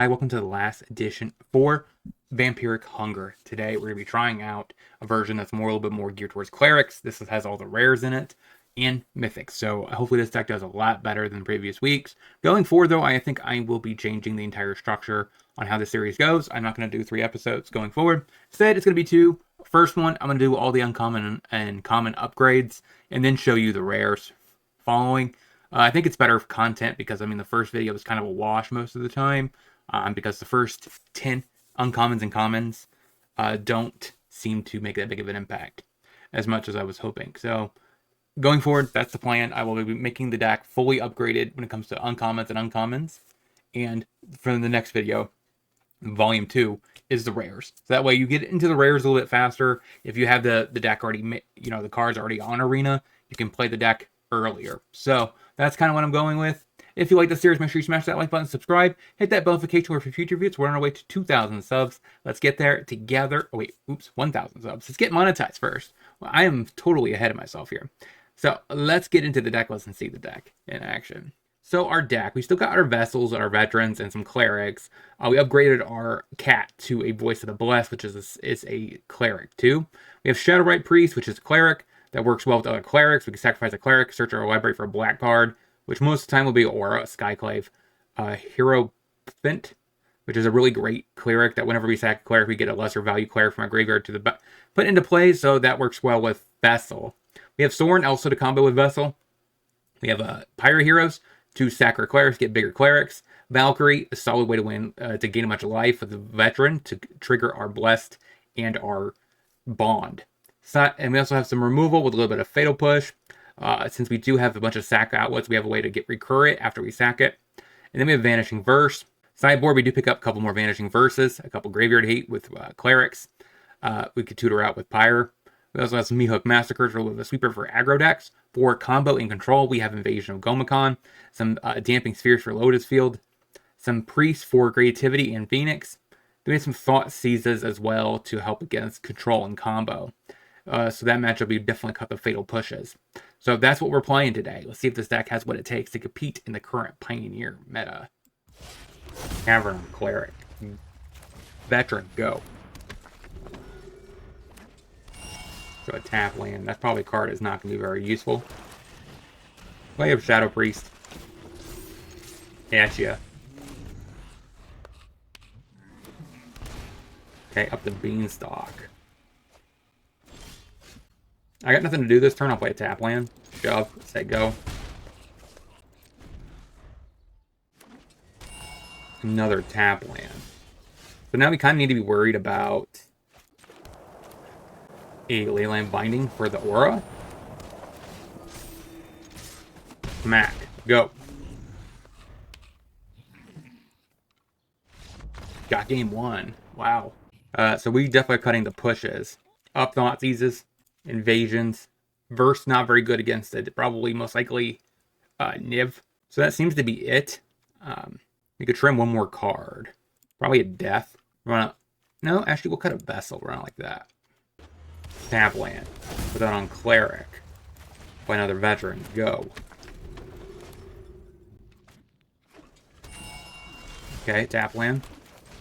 Hi, welcome to the last edition for Vampiric Hunger. Today we're going to be trying out a version that's a little bit more geared towards clerics. This has all the rares in it and mythics. So hopefully this deck does a lot better than previous weeks. Going forward though, I think I will be changing the entire structure on how the series goes. I'm not going to do 3 episodes going forward. Instead, it's going to be 2. First one, I'm going to do all the uncommon and common upgrades and then show you the rares following. I think it's better content because, the first video was kind of a wash most of the time. Because the first 10 uncommons and commons don't seem to make that big of an impact as much as I was hoping. So going forward, that's the plan. I will be making the deck fully upgraded when it comes to uncommons and uncommons. And for the next video, volume 2, is the rares. So that way you get into the rares a little bit faster. If you have the deck already, the cards already on Arena, you can play the deck earlier. So that's kind of what I'm going with. If you like the series, make sure you smash that like button, subscribe, hit that notification for future videos. We're on our way to 2,000 subs. Let's get there together. Oh, wait, 1,000 subs. Let's get monetized first. Well, I am totally ahead of myself here. So let's get into the deck list and see the deck in action. So our deck, we still got our vessels, our veterans, and some clerics. We upgraded our cat to a Voice of the Blessed, which is a cleric too. We have Shadowrite Priest, which is a cleric that works well with other clerics. We can sacrifice a cleric, search our library for a black card, which most of the time will be Aura, Skyclave, Hierophant, which is a really great cleric that whenever we sack a cleric, we get a lesser value cleric from our graveyard to put into play, so that works well with Vessel. We have Sorin also to combo with Vessel. We have Pyro Heroes to sack our clerics, get bigger clerics. Valkyrie, a solid way to win, to gain a bunch of life with the Veteran to trigger our Blessed and our Bond. And we also have some removal with a little bit of Fatal Push. Since we do have a bunch of sack outlets, we have a way to recur it after we sack it. And then we have Vanishing Verse. Sideboard, we do pick up a couple more Vanishing Verses, a couple Graveyard Hate with clerics. We could tutor out with Pyre. We also have some Meathook Massacres with a sweeper for aggro decks. For combo and control, we have Invasion of Gomicon, some Damping Spheres for Lotus Field, some Priests for Creativity and Phoenix. Then we have some Thought Seizes as well to help against control and combo. So that matchup, we definitely cut the Fatal Pushes. So that's what we're playing today. Let's see if this deck has what it takes to compete in the current Pioneer meta. Cavern Cleric. Veteran, go. So a tap land. That's probably a card that's not going to be very useful. Play of Shadow Priest. At ya. Okay, up the Beanstalk. I got nothing to do this turn. I'll play a tap land. Shove. Say go. Another tap land. So now we kind of need to be worried about a Leyline Binding for the Aura. Smack. Go. Got game 1. Wow. So we definitely are cutting the pushes. Up Thought Seizes. Invasions. Verse not very good against it. Probably most likely Niv. So that seems to be it. We could trim one more card. Probably a Death. No, actually we'll cut a Vessel. Run like that. Tap land. Put that on Cleric. Play another Veteran. Go. Okay, tap land.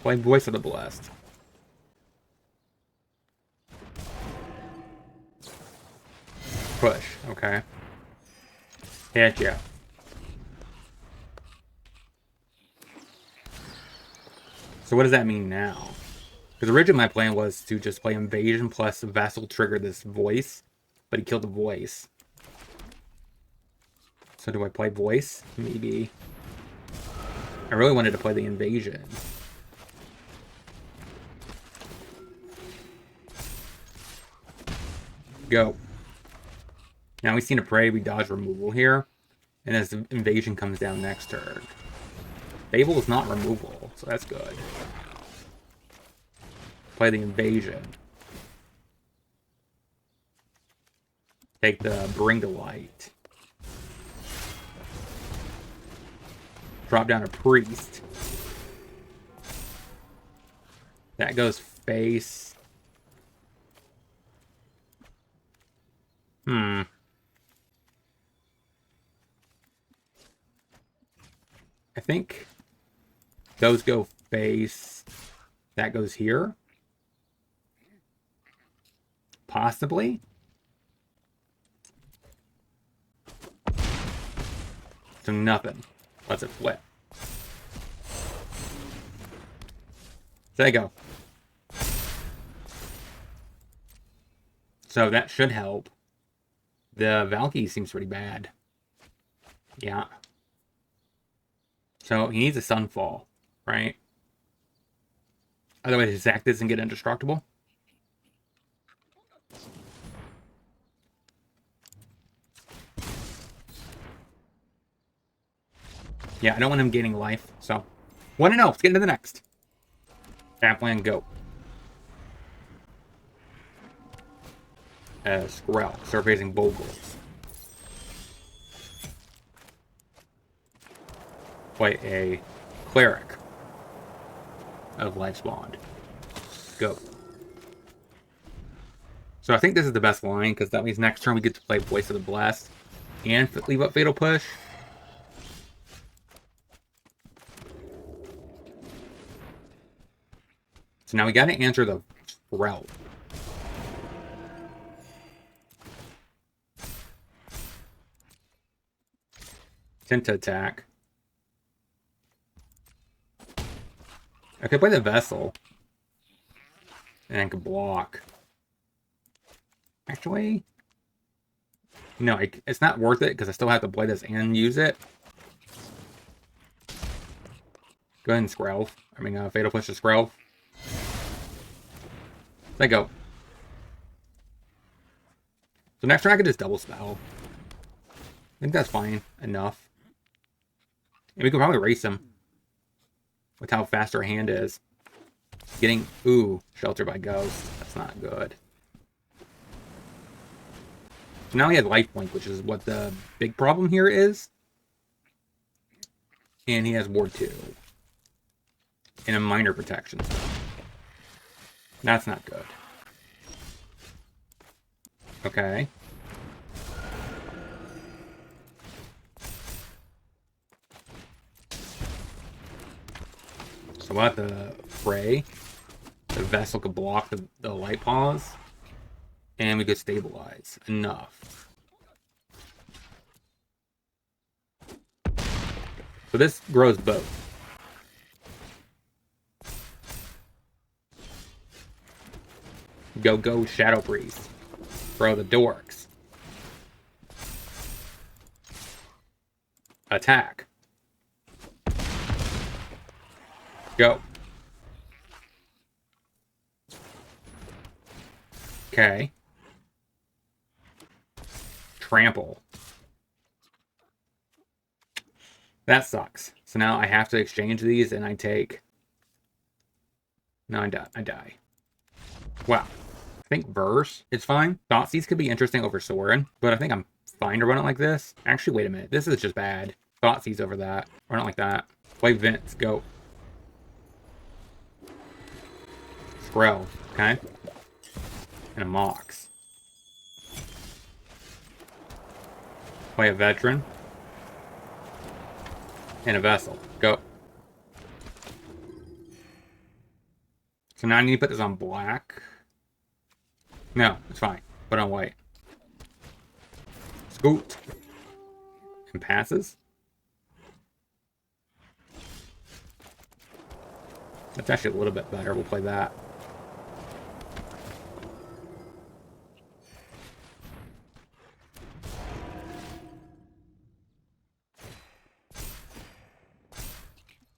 Play Voice of the Blessed. Push, okay. Heck yeah. So what does that mean now? Because originally my plan was to just play Invasion plus Vessel trigger this Voice, but he killed the Voice. So do I play Voice? Maybe. I really wanted to play the Invasion. Go. Now we seen a Prey, we dodge removal here. And as the Invasion comes down next turn. Fable is not removal, so that's good. Play the Invasion. Take the Bring to Light. Drop down a Priest. That goes face. I think those go base. That goes here. Possibly. So nothing. Let's it flip. There you go. So that should help. The Valky seems pretty bad. Yeah. So he needs a Sunfall, right? Otherwise his Zac doesn't get indestructible. Yeah, I don't want him gaining life, so 1-0. Let's get into the next. Tapland, go. Skrell, start facing Bogles. Play a Cleric of Life's Bond. Go. So I think this is the best line, because that means next turn we get to play Voice of the Blast and leave up Fatal Push. So now we got to answer the Skrell. Attempt to attack. I could play the Vessel. And I could block. Actually, no, it's not worth it because I still have to play this and use it. Go ahead and Skrell. I mean, Fatal Push to Skrell. There you go. So next turn I could just double spell. I think that's fine enough. And we could probably race him with how fast our hand is. Getting, ooh, Shelter by Ghost. That's not good. So now he has lifelink, which is what the big problem here is. And he has Ward 2. And a minor protection. That's not good. Okay. So we'll have to Fray. The Vessel could block the Light Paws. And we could stabilize. Enough. So this grows both. Go, Shadow Priest. Throw the Dorks. Attack. Go. Okay. Trample. That sucks. So now I have to exchange these and I take... No, I die. Wow. I think Verse is fine. Thoughtseize could be interesting over Sorin, but I think I'm fine to run it like this. Actually, wait a minute. This is just bad. Thoughtseize over that. Run it like that. Play Vince. Go. Skrell. Okay. And a Mox. Play a Veteran. And a Vessel. Go. So now I need to put this on black. No, it's fine. Put on white. Scoot. And passes. That's actually a little bit better. We'll play that.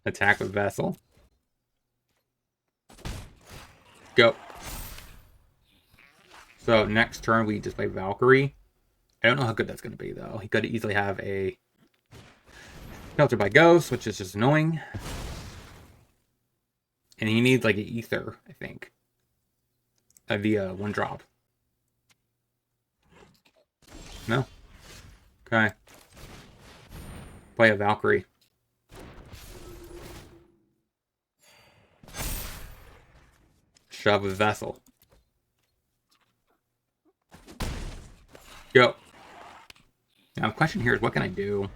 Attack with Vessel. Go. So next turn we just play Valkyrie. I don't know how good that's going to be though. He could easily have a Shelter by Ghost, which is just annoying. And he needs like an Ether, I think. Via 1-drop. No? Okay. Play a Valkyrie. Shove with Vessel. Go. Now the question here is what can I do?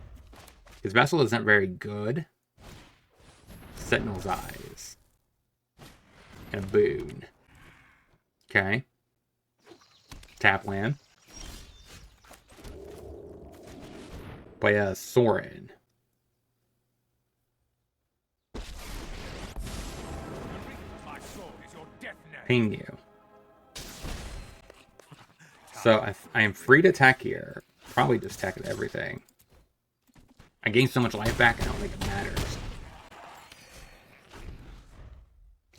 Because Vessel isn't very good. Sentinel's Eyes. And a boon. Okay. Tap land. Play a Sorin. Ping you. So I am free to attack here. Probably just attack at everything. I gain so much life back, I don't think it matters.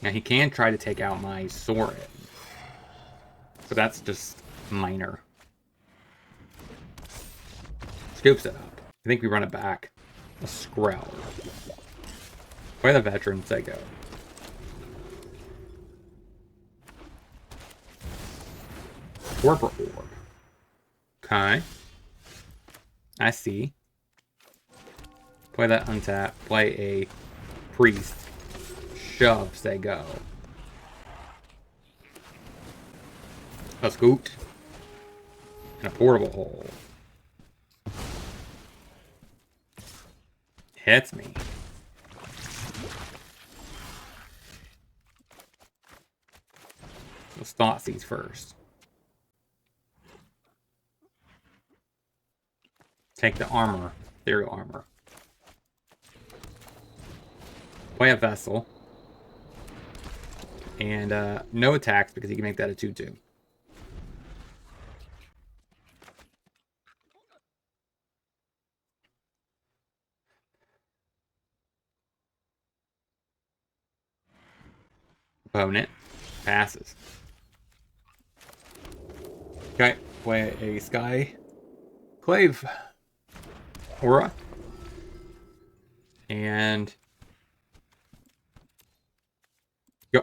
Now he can try to take out my Sorin. But that's just minor. Scoops it up. I think we run it back. A Skrell. Play the veteran, say go. Torpor Orb. Okay. I see. Play that untap. Play a Priest. Shove, say go. A Scoot. And a Portable Hole. Hits me. Let's Thoughtseize first. Take the armor. Ethereal armor. Play a Vessel. And no attacks because he can make that a 2-2. Opponent passes. Okay, play a Sky Clave Aura. And go.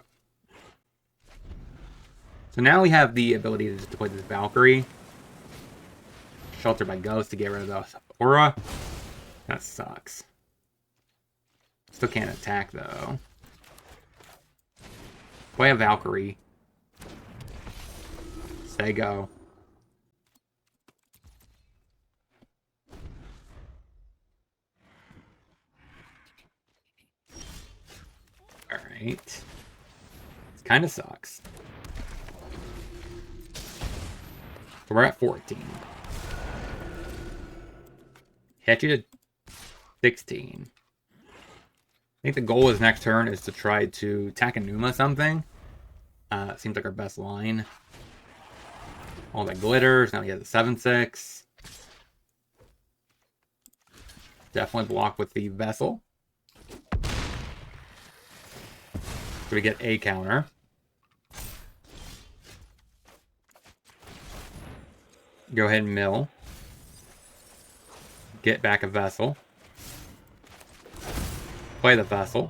So now we have the ability to just deploy this Valkyrie. Shelter by Ghost to get rid of the Aura. That sucks. Still can't attack though. Play a Valkyrie. Say go. Alright. It kind of sucks. So we're at 14. Hit you to 16. I think the goal is next turn is to try to Takenuma something. Seems like our best line. All that glitters. Now he has a 7/6. Definitely block with the Vessel. So we get a counter. Go ahead and mill. Get back a Vessel. Play the Vessel.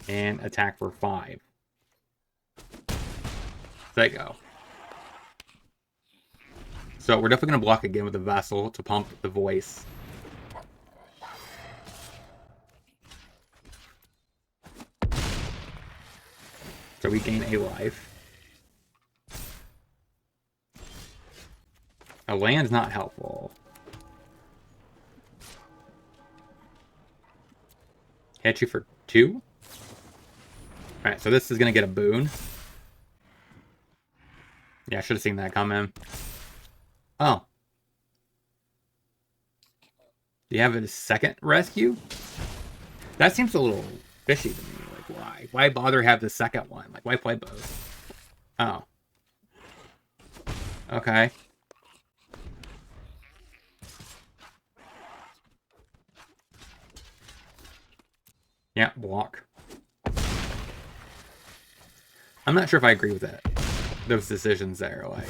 And attack for 5. There you go. So we're definitely going to block again with the Vessel to pump the Voice. So we gain a life. A land's not helpful. Hit you for 2. Alright, so this is going to get a boon. Yeah, I should have seen that coming. Oh. Do you have a second rescue? That seems a little fishy to me. Like, why? Why bother have the second one? Like, why play both? Oh. Okay. Yeah, block. I'm not sure if I agree with that. Those decisions there. Like,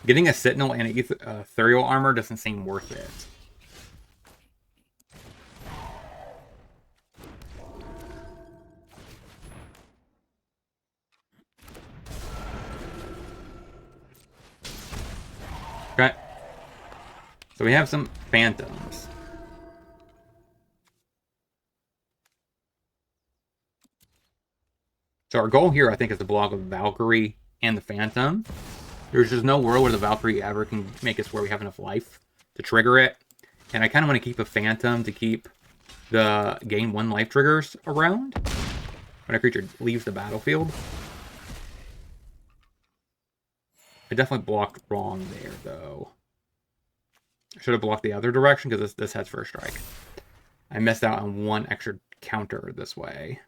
getting a Sentinel and an Ethereal Armor doesn't seem worth it. Okay. So we have some Phantoms. So our goal here, I think, is to block with Valkyrie and the Phantom. There's just no world where the Valkyrie ever can make us where we have enough life to trigger it. And I kind of want to keep a Phantom to keep the gain 1 life triggers around when a creature leaves the battlefield. I definitely blocked wrong there, though. I should have blocked the other direction because this has first strike. I missed out on 1 extra counter this way.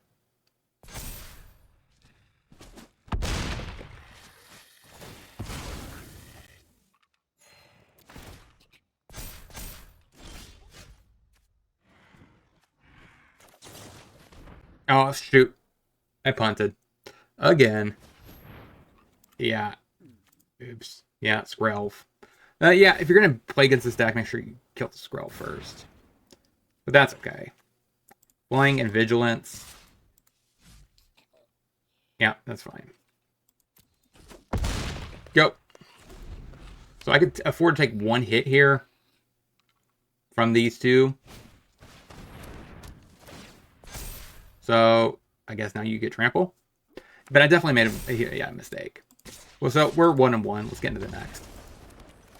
Oh, shoot. I punted. Again. Yeah. Oops. Yeah, Skrelv. Yeah, if you're going to play against this deck, make sure you kill the Skrelv first. But that's okay. Flying and Vigilance. Yeah, that's fine. Go. So I could afford to take 1 hit here from these two. So I guess now you get trample. But I definitely made a mistake. Well, so we're 1-1. Let's get into the next.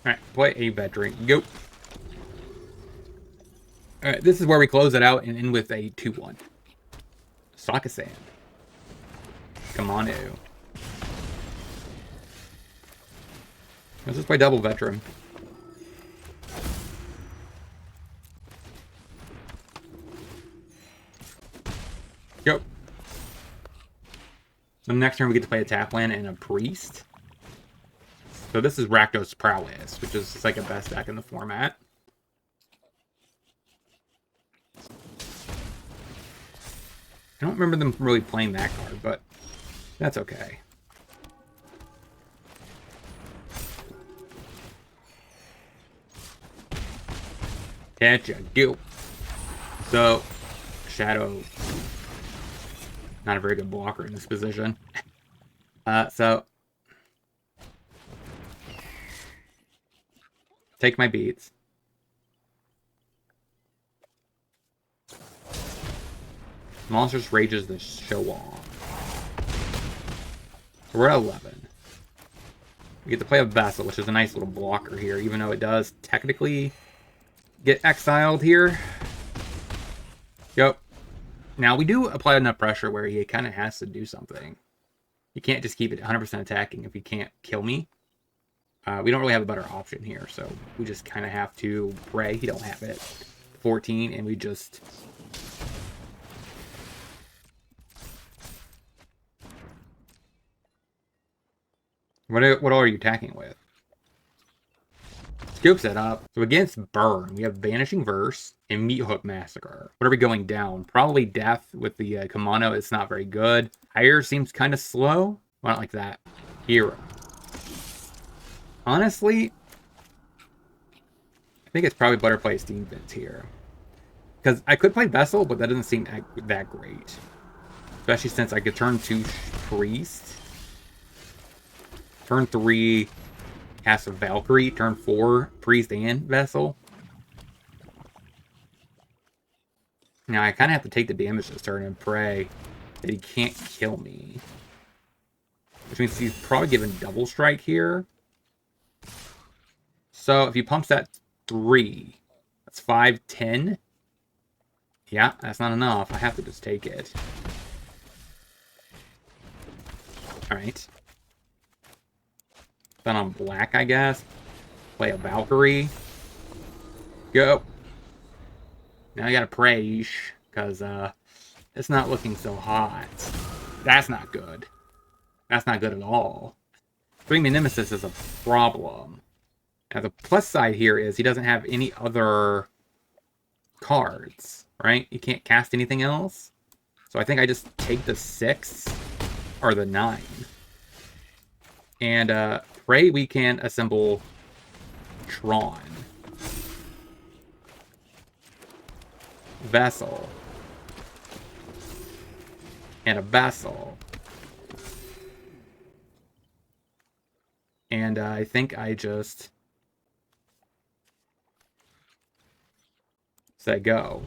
Alright, play a veteran. Go. Alright, this is where we close it out and end with a 2-1. Sock of Sand. Come on, ew. Let's just play double veteran. Go. So next turn we get to play a tap land and a priest. So this is Rakdos Prowess, which is like a best deck in the format. I don't remember them really playing that card, but that's okay. Catch ya, go. So, Shadow, not a very good blocker in this position. So, take my beats. Monsters Rages the show off. So we're at 11. We get to play a Vessel, which is a nice little blocker here, even though it does technically get exiled here. Yep. Now, we do apply enough pressure where he kind of has to do something. You can't just keep it 100% attacking if he can't kill me. We don't really have a better option here, so we just kind of have to pray he don't have it. 14, and we just... What all are you attacking with? Scoops it up. So against Burn, we have Vanishing Verse and Meat Hook Massacre. What are we going down? Probably Death with the Kamano. It's not very good. Higher seems kind of slow. Well, not like that. Hero. Honestly, I think it's probably better play Steam Bits here. Because I could play Vessel, but that doesn't seem that great. Especially since I could turn 2 Priest. Turn 3, cast a Valkyrie. Turn 4, Priest and Vessel. Now, I kind of have to take the damage this turn and pray that he can't kill me. Which means he's probably given double strike here. So, if he pumps that 3, that's 5, 10. Yeah, that's not enough. I have to just take it. Alright. Then on black, I guess. Play a Valkyrie. Go. Now I gotta pray, because it's not looking so hot. That's not good. That's not good at all. Bring me Nemesis is a problem. Now the plus side here is he doesn't have any other cards, right? You can't cast anything else. So I think I just take the 6 or the 9. And pray we can assemble Tron. Vessel. And a Vessel. And I think I just say go.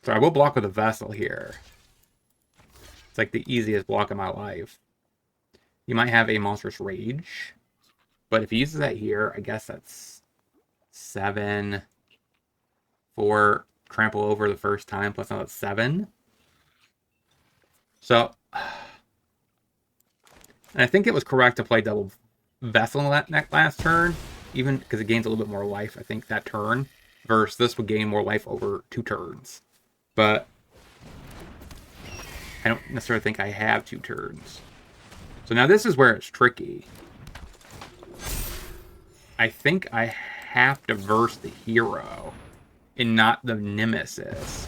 So I will block with a Vessel here. It's like the easiest block of my life. You might have a Monstrous Rage, but if he uses that here, I guess that's 7, 4, trample over the first time, plus another 7. So, and I think it was correct to play double Vessel in that last turn, even because it gains a little bit more life, I think, that turn, versus this would gain more life over 2 turns. But I don't necessarily think I have 2 turns. So now this is where it's tricky. I think I have to verse the hero and not the nemesis.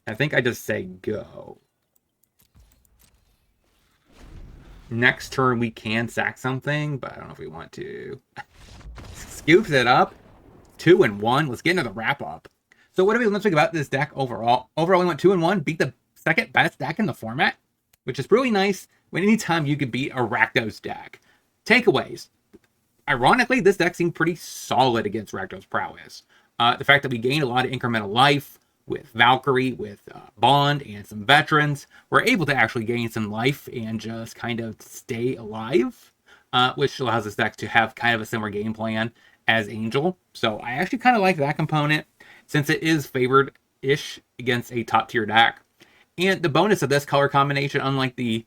I think I just say go. Next turn we can sack something, but I don't know if we want to. Scoops it up. 2 and 1. Let's get into the wrap up. So what do we let's think about this deck overall? Overall, we went 2 and 1, beat the second best deck in the format, which is really nice when anytime you could beat a Rakdos deck. Takeaways. Ironically, this deck seemed pretty solid against Rakdos prowess. The fact that we gained a lot of incremental life with Valkyrie, with Bond, and some veterans, we're able to actually gain some life and just kind of stay alive, which allows this deck to have kind of a similar game plan as Angel. So I actually kind of like that component, since it is favored-ish against a top-tier deck. And the bonus of this color combination, unlike the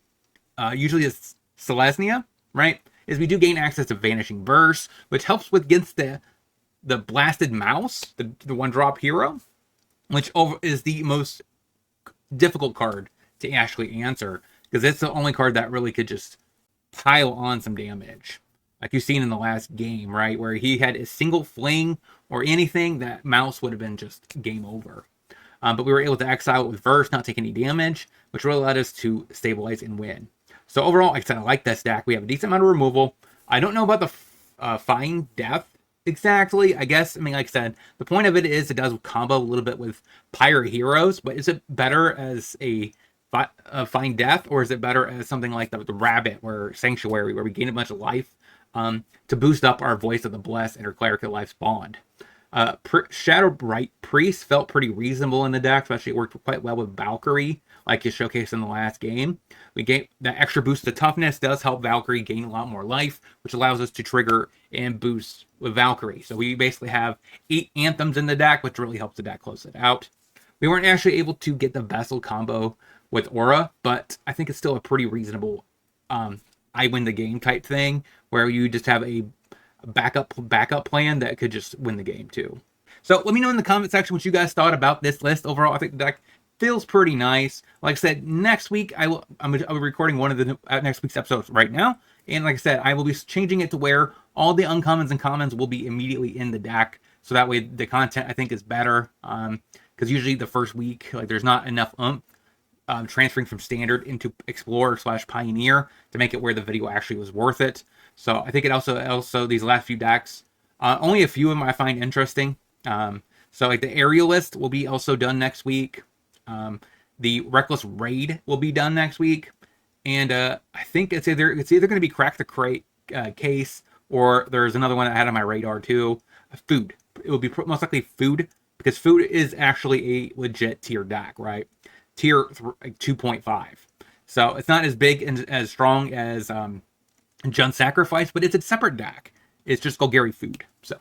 usually is Selesnya, right, is we do gain access to Vanishing Verse, which helps with against the Blasted Mouse, the 1-drop hero, which is the most difficult card to actually answer, because it's the only card that really could just pile on some damage. Like you've seen in the last game, right, where he had a single fling or anything, that mouse would have been just game over. But we were able to exile it with Verse, not take any damage, which really allowed us to stabilize and win. So overall, like I said, I like this deck. We have a decent amount of removal. I don't know about the Fine Death exactly. I guess, I mean, like I said, the point of it is it does combo a little bit with Pirate Heroes, but is it better as a Fine Death, or is it better as something like the Rabbit, or Sanctuary, where we gain a bunch of life to boost up our Voice of the Blessed and our Cleric of Life's Bond? Shadowbright Priest felt pretty reasonable in the deck, especially it worked quite well with Valkyrie, like you showcased in the last game. We gain that extra boost to toughness does help Valkyrie gain a lot more life, which allows us to trigger and boost with Valkyrie. So we basically have 8 anthems in the deck, which really helps the deck close it out. We weren't actually able to get the Vessel combo with Aura, but I think it's still a pretty reasonable I win the game type thing, where you just have a backup plan that could just win the game too. So let me know in the comment section what you guys thought about this list. Overall, I think the deck feels pretty nice. Like I said, next week I'll be recording one of the next week's episodes right now, and like I said, I will be changing it to where all the uncommons and commons will be immediately in the deck, so that way the content I think is better. Because usually the first week, like, there's not enough transferring from standard into Explorer / Pioneer to make it where the video actually was worth it. So I think it also these last few decks, only a few of them I find interesting. So like the Aerialist will be also done next week. The Reckless Raid will be done next week, and I think it's either going to be Crack the Crate case, or there's another one I had on my radar too. Food. It will be most likely Food, because Food is actually a legit tier deck, right? Tier 2.5. So it's not as big and as strong as Jund Sacrifice, but it's a separate deck. It's just Golgari Food. So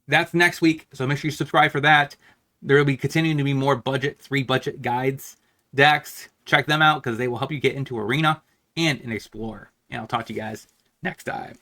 that's next week. So make sure you subscribe for that. There will be continuing to be more 3 budget guides decks. Check them out because they will help you get into Arena and an Explorer. And I'll talk to you guys next time.